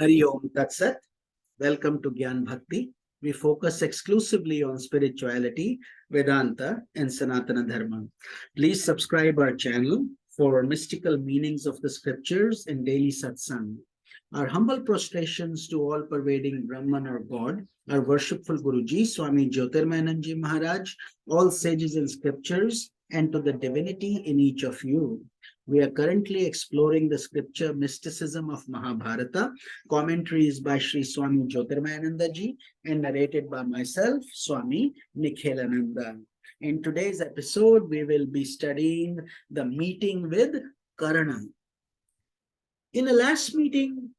Hari Om Tat Sat. Welcome to Gyan Bhakti. We focus exclusively on spirituality, Vedanta, and Sanatana Dharma. Please subscribe our channel for mystical meanings of the scriptures and daily satsang. Our humble prostrations to all pervading Brahman or God, our worshipful Guruji, Swami Jyotirmayananda Maharaj, all sages and scriptures, and to the divinity in each of you. We are currently exploring the scripture Mysticism of Mahabharata. Commentaries by Sri Swami Jyotirmayananda ji and narrated by myself, Swami Nikhilananda. In today's episode, we will be studying the meeting with Karna. In the last meeting,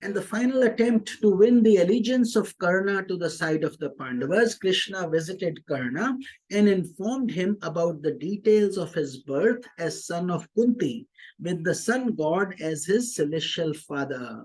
and the final attempt to win the allegiance of Karna to the side of the Pandavas, Krishna visited Karna and informed him about the details of his birth as son of Kunti, with the sun god as his celestial father.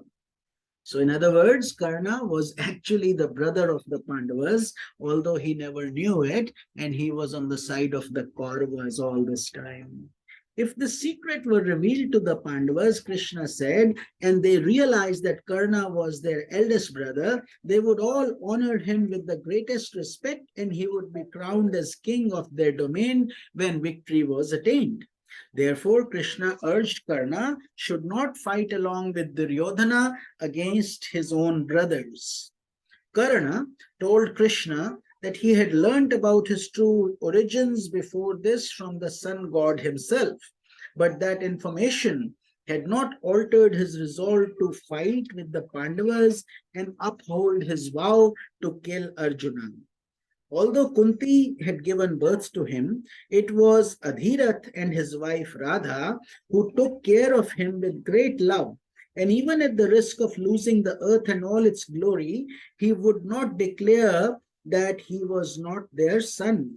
So in other words, Karna was actually the brother of the Pandavas, although he never knew it, and he was on the side of the Kauravas all this time. If the secret were revealed to the Pandavas, Krishna said, and they realized that Karna was their eldest brother, they would all honor him with the greatest respect, and he would be crowned as king of their domain when victory was attained. Therefore, Krishna urged Karna should not fight along with Duryodhana against his own brothers. Karna told Krishna that he had learnt about his true origins before this from the sun god himself, but that information had not altered his resolve to fight with the Pandavas and uphold his vow to kill Arjuna. Although Kunti had given birth to him, it was Adhirath and his wife Radha who took care of him with great love. And even at the risk of losing the earth and all its glory, he would not declare that he was not their son.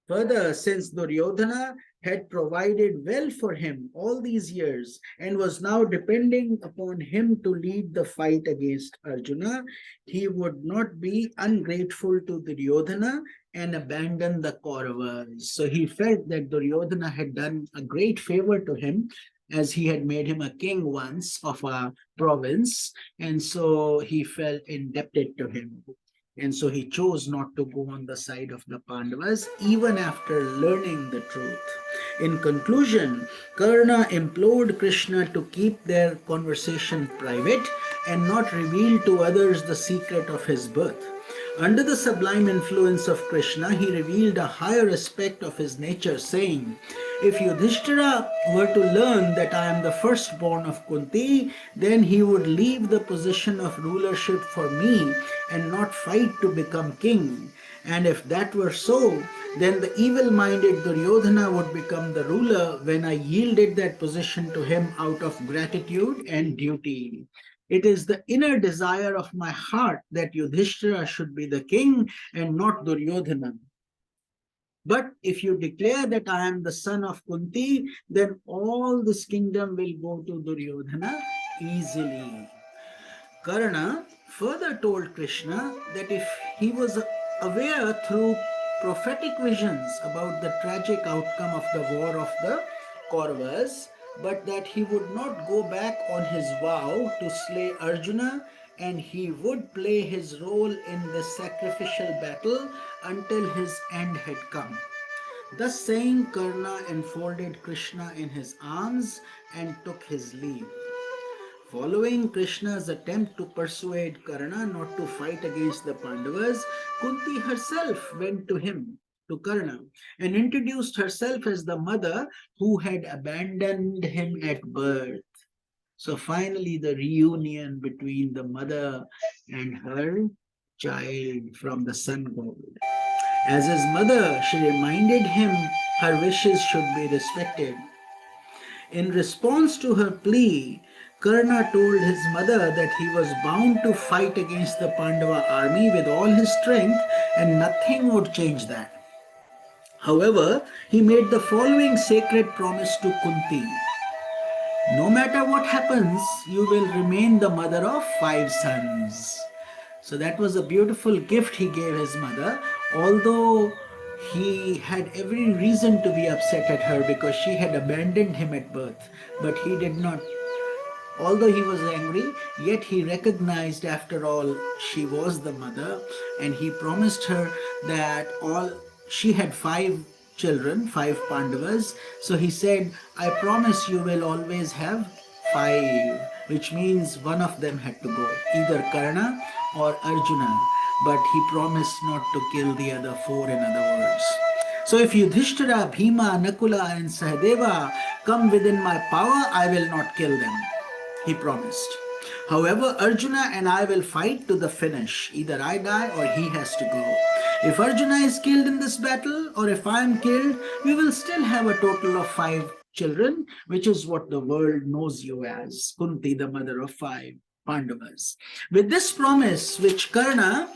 Further, since Duryodhana had provided well for him all these years and was now depending upon him to lead the fight against Arjuna, he would not be ungrateful to Duryodhana and abandon the Kauravas. So he felt that Duryodhana had done a great favor to him, as he had made him a king once of a province, and so he felt indebted to him. And so he chose not to go on the side of the Pandavas even after learning the truth. In conclusion, Karna implored Krishna to keep their conversation private and not reveal to others the secret of his birth. Under the sublime influence of Krishna, he revealed a higher aspect of his nature, saying, if Yudhishthira were to learn that I am the firstborn of Kunti, then he would leave the position of rulership for me and not fight to become king. And if that were so, then the evil-minded Duryodhana would become the ruler when I yielded that position to him out of gratitude and duty. It is the inner desire of my heart that Yudhishthira should be the king and not Duryodhana. But if you declare that I am the son of Kunti, then all this kingdom will go to Duryodhana easily. Karna further told Krishna that if he was aware through prophetic visions about the tragic outcome of the war of the Kauravas, but that he would not go back on his vow to slay Arjuna, and he would play his role in the sacrificial battle until his end had come. Thus saying, Karna enfolded Krishna in his arms and took his leave. Following Krishna's attempt to persuade Karna not to fight against the Pandavas, Kunti herself went to him, to Karna, and introduced herself as the mother who had abandoned him at birth. So finally, the reunion between the mother and her child from the sun god. As his mother, she reminded him her wishes should be respected. In response to her plea, Karna told his mother that he was bound to fight against the Pandava army with all his strength and nothing would change that. However, he made the following sacred promise to Kunti. No matter what happens, you will remain the mother of 5 sons. So that was a beautiful gift he gave his mother, although he had every reason to be upset at her because she had abandoned him at birth. But he did not Although he was angry, yet he recognized after all she was the mother, and he promised her that all she had five children, five Pandavas. So he said, I promise you will always have five, which means one of them had to go, either Karna or Arjuna. But he promised not to kill the other four, in other words. So if Yudhishthira, Bhima, Nakula, and Sahadeva come within my power, I will not kill them, he promised. However, Arjuna and I will fight to the finish. Either I die or he has to go. If Arjuna is killed in this battle, or if I am killed, we will still have a total of five children, which is what the world knows you as, Kunti, the mother of five Pandavas. With this promise, which Karna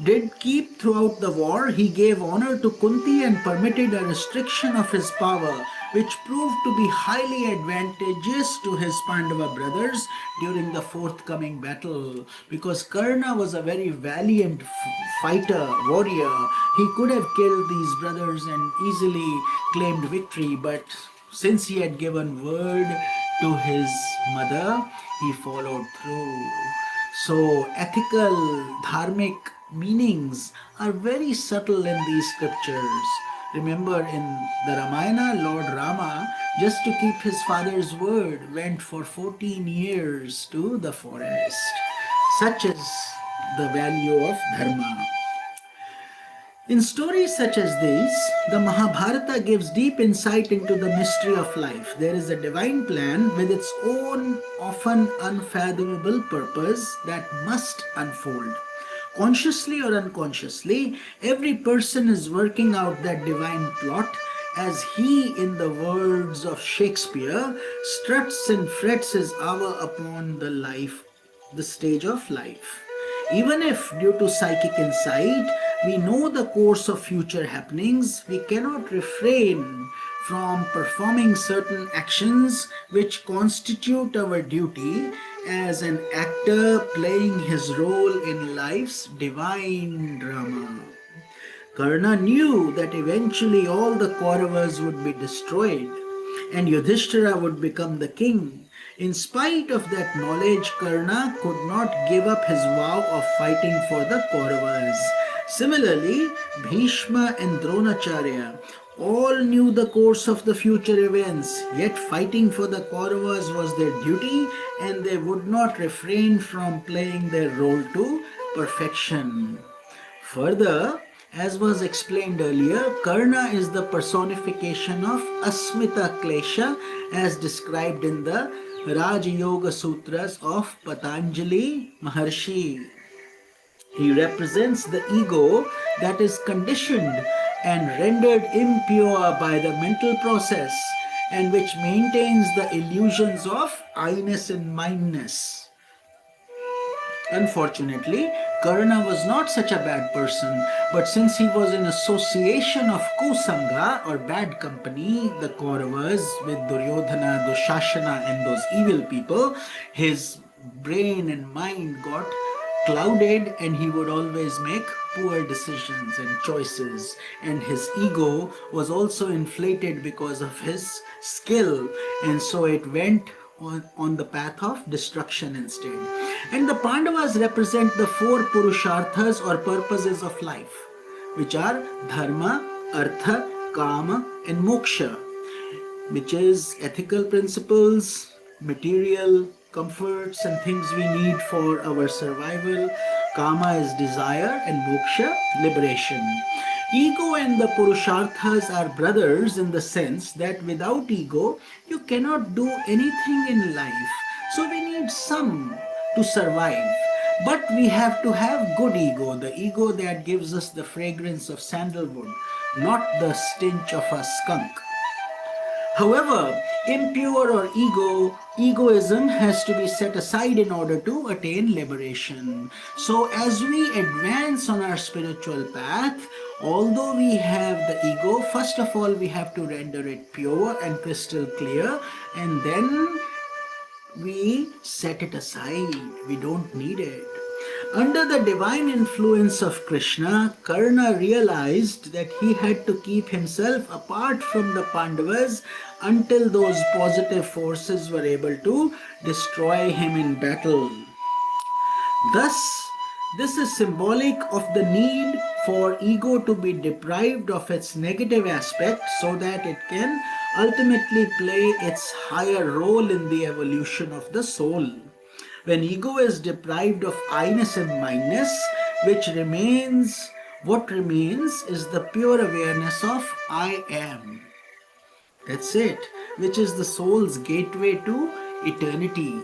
did keep throughout the war, he gave honor to Kunti and permitted a restriction of his power, which proved to be highly advantageous to his Pandava brothers during the forthcoming battle, because Karna was a very valiant fighter, warrior. He could have killed these brothers and easily claimed victory, but since he had given word to his mother, he followed through. So ethical, dharmic meanings are very subtle in these scriptures. Remember, in the Ramayana, Lord Rama, just to keep his father's word, went for 14 years to the forest. Such is the value of dharma. In stories such as these, the Mahabharata gives deep insight into the mystery of life. There is a divine plan with its own often unfathomable purpose that must unfold. Consciously or unconsciously, every person is working out that divine plot as he, in the words of Shakespeare, struts and frets his hour upon the stage of life. Even if, due to psychic insight, we know the course of future happenings, we cannot refrain from performing certain actions which constitute our duty as an actor playing his role in life's divine drama. Karna knew that eventually all the Kauravas would be destroyed and Yudhishthira would become the king. In spite of that knowledge, Karna could not give up his vow of fighting for the Kauravas. Similarly, Bhishma and Dronacharya all knew the course of the future events, yet fighting for the Kauravas was their duty and they would not refrain from playing their role to perfection. Further, as was explained earlier, Karna is the personification of Asmita Klesha as described in the Raja Yoga Sutras of Patanjali Maharshi. He represents the ego that is conditioned and rendered impure by the mental process and which maintains the illusions of I-ness and mindness. Unfortunately, Karna was not such a bad person, but since he was in association of kusanga or bad company, the Kauravas with Duryodhana, Dushashana and those evil people, his brain and mind got clouded and he would always make poor decisions and choices, and his ego was also inflated because of his skill, and so it went on the path of destruction instead. And the Pandavas represent the four Purusharthas or purposes of life, which are Dharma, Artha, Kama and Moksha, which is ethical principles, material comforts and things we need for our survival. Kama is desire and Moksha, liberation. Ego and the Purusharthas are brothers in the sense that without ego, you cannot do anything in life. So we need some to survive. But we have to have good ego, the ego that gives us the fragrance of sandalwood, not the stench of a skunk. However, impure or egoism has to be set aside in order to attain liberation. So as we advance on our spiritual path, although we have the ego, first of all we have to render it pure and crystal clear, and then we set it aside. We don't need it. Under the divine influence of Krishna, Karna realized that he had to keep himself apart from the Pandavas until those positive forces were able to destroy him in battle. Thus, this is symbolic of the need for ego to be deprived of its negative aspect so that it can ultimately play its higher role in the evolution of the soul. When ego is deprived of I-ness and mindness, which remains, what remains is the pure awareness of I am. That's it, which is the soul's gateway to eternity.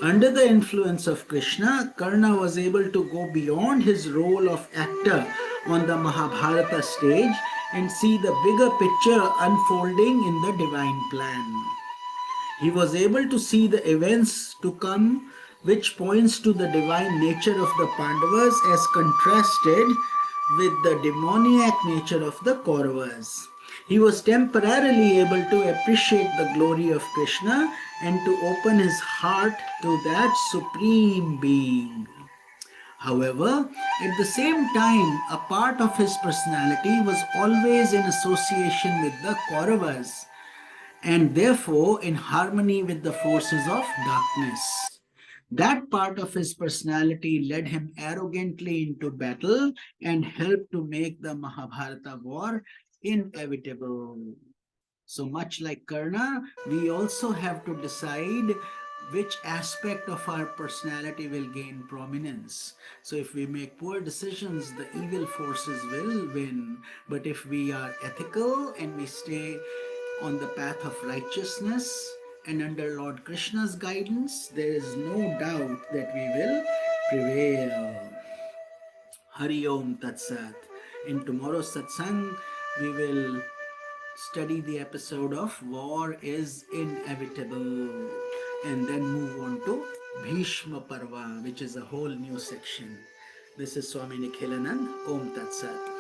Under the influence of Krishna, Karna was able to go beyond his role of actor on the Mahabharata stage and see the bigger picture unfolding in the divine plan. He was able to see the events to come, which points to the divine nature of the Pandavas as contrasted with the demoniac nature of the Kauravas. He was temporarily able to appreciate the glory of Krishna and to open his heart to that supreme being. However, at the same time, a part of his personality was always in association with the Kauravas and therefore in harmony with the forces of darkness. That part of his personality led him arrogantly into battle and helped to make the Mahabharata war inevitable. So much like Karna, we also have to decide which aspect of our personality will gain prominence. So if we make poor decisions, the evil forces will win. But if we are ethical and we stay on the path of righteousness and under Lord Krishna's guidance, there is no doubt that we will prevail. Hari Om Tat Sat. In tomorrow's satsang, we will study the episode of War is Inevitable and then move on to Bhishma Parva, which is a whole new section. This is Swami Nikhilanand. Om Tat Sat.